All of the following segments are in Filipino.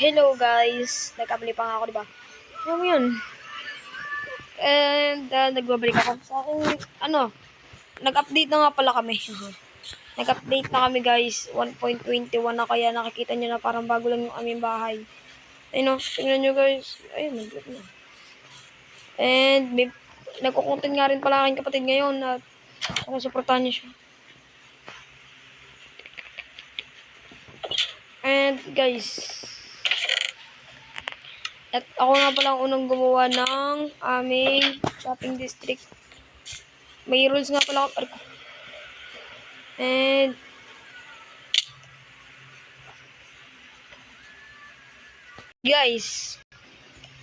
Hello guys, nagkamali pa nga ako, diba? Yung yun. And nagbabalik ako sa akin, nag-update na nga pala kami. Nag-update na kami guys, 1.21 na, kaya nakikita nyo na parang bago lang yung aming bahay. Ayun o, tingnan nyo guys. Ayun, nag-update na. And nagkukontent nga rin pala aking kapatid ngayon at suportahan nyo siya. And guys, at ako nga pala ang unang gumawa ng aming shopping district. May rules nga pala ako. And guys,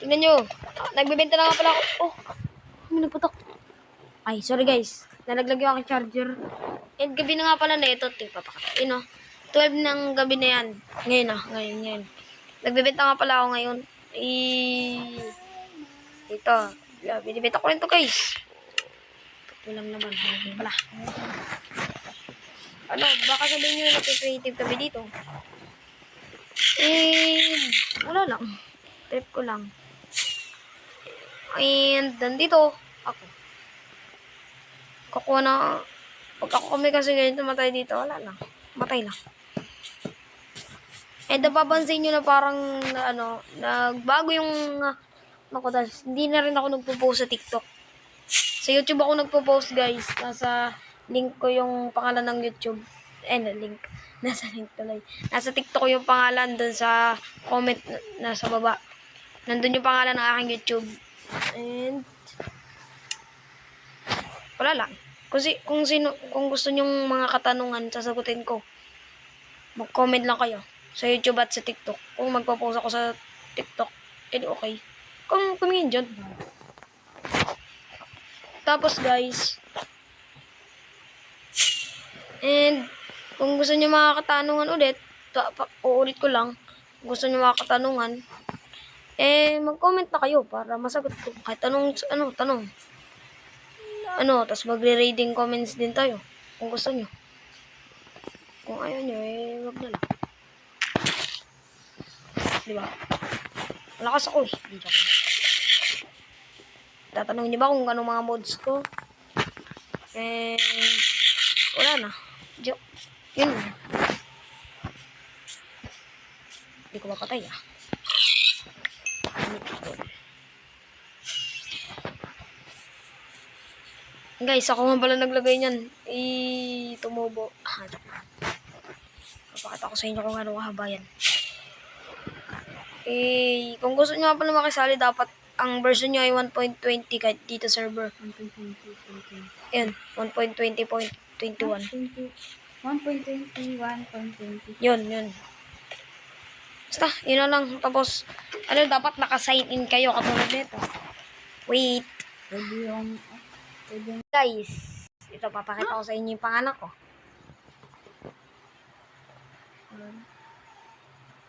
tingnan nyo. Nagbebenta na nga pala ako. Oh, may nagputok. Ay, sorry guys. Nalaglag yung aking charger. And gabi na nga pala na ito. Papakatayin, no? 12 ng gabi na yan. Ngayon. Nagbebenta nga pala ako ngayon. Ito. Binibenta ko rin to guys. Ito lang naman. Hindi pala. Baka sabihin nyo na creative kami dito. Wala lang. Trip ko lang. And nandito ako. Kukuha na. Pag ako kami kasi ganito matay dito, wala lang. Matay lang. And napapansin nyo na parang nagbago yung hindi na rin ako nagpo-post sa TikTok. Sa YouTube ako nagpo-post guys. Nasa link ko yung pangalan ng YouTube. Link. Nasa link tuloy. Nasa TikTok ko yung pangalan dun sa comment nasa baba. Nandun yung pangalan ng aking YouTube. And wala lang. Kung gusto nyong mga katanungan, sasagutin ko. Mag-comment lang kayo sa YouTube at sa TikTok. Kung magpo-post ako sa TikTok, edi okay. Kung tumingin dyan. Tapos guys, and kung gusto nyo mga katanungan ulit, uulit ko lang. Kung gusto nyo mga katanungan, mag-comment na kayo para masagot ko. Kahit tanong. Tapos magre-reading comments din tayo. Kung gusto nyo. Kung ayaw nyo, wag na lang. Diba? Malakas ako eh. Tatanungin nyo ba kung anong mga mods ko? Wala na. Yun lang. Hindi ko mapatay ah. Guys, ako nga pala naglagay niyan. Tumubo. Papakita ko sa inyo kung ano kahaba yan. Kung gusto nyo nga pala makisali, dapat ang version nyo ay 1.20 kahit dito server. 1.20. Yan, 1.20.21. 1.20, 1.20. Yun. Basta, yun na lang. Tapos, dapat naka-sign in kayo katulad nito. Wait. Guys, ito papakita ko sa inyo yung pangalan ko.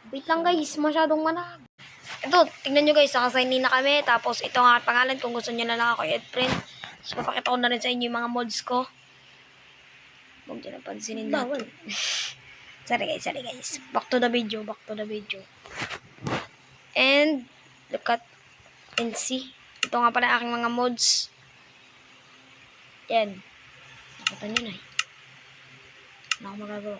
Wait lang guys, masyadong manag. Ito, tingnan nyo guys, naka-sign in na kami. Tapos ito nga pangalan kung gusto nyo na lang ako i-add-friend. So papakita ko na rin sa inyo yung mga mods ko. Huwag nyo na pansinin natin. Sorry guys. Back to the video. And, look at and see. Ito nga pala aking mga mods. Yan. Nakita nyo na eh. Ano ako magagawa?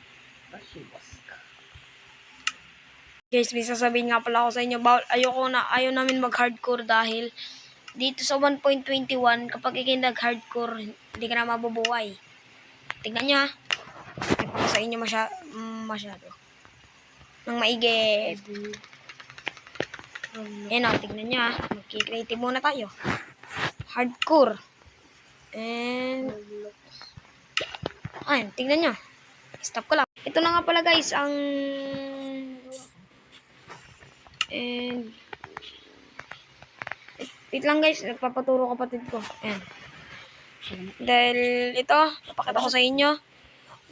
Guys, may sasabihin nga pala ako sa inyo. Ayaw namin mag-hardcore dahil dito sa 1.21, kapag ikay nag-hardcore, hindi ka na mabubuhay. Tingnan nyo ha. Hindi pa sa inyo masyado. Nang maigi. Yan o, tingnan nyo ha. Mag-creative muna tayo. Hardcore. And ayun, tingnan nyo. Stop ko lang. Ito na nga pala guys, and wait lang guys, nagpapaturo kapatid ko. Ayan. Dahil ito, napakita ko sa inyo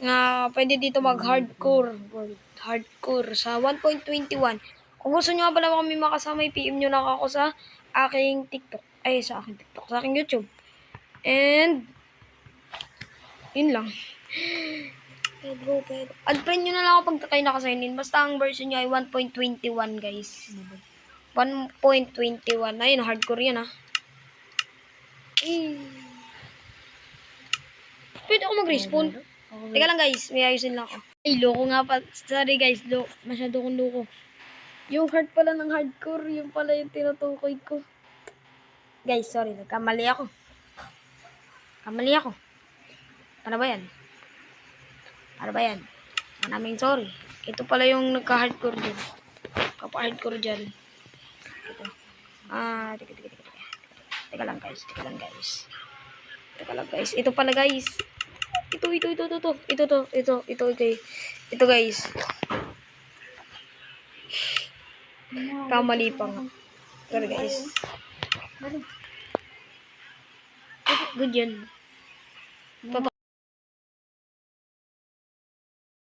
na pwede dito mag-hardcore sa 1.21. Kung gusto nyo nga pala kami makasama, PM nyo lang ako sa aking TikTok. Sa aking YouTube. And yun lang. Pedro. Unfriend nyo na lang ako pag kayo nakasign in. Basta ang version niya ay 1.21 guys. 1.21. Ayun, hardcore yan ah. Pwede ako mag-respawn. Teka lang guys, may ayusin lang ako. Ay, loko nga pa. Sorry guys, masyado kong loko. Yung heart pala ng hardcore, yung pala yung tinutukoy ko. Guys, sorry, nagkamali ako. Ano ba yan? Maraming sorry. Ito pala yung nagka-hardcore dyan. Kapa-hardcore dyan. Ito. Teka lang guys. Ito pala guys. Ito guys. Kamali pa nga. Sorry guys. Good yan.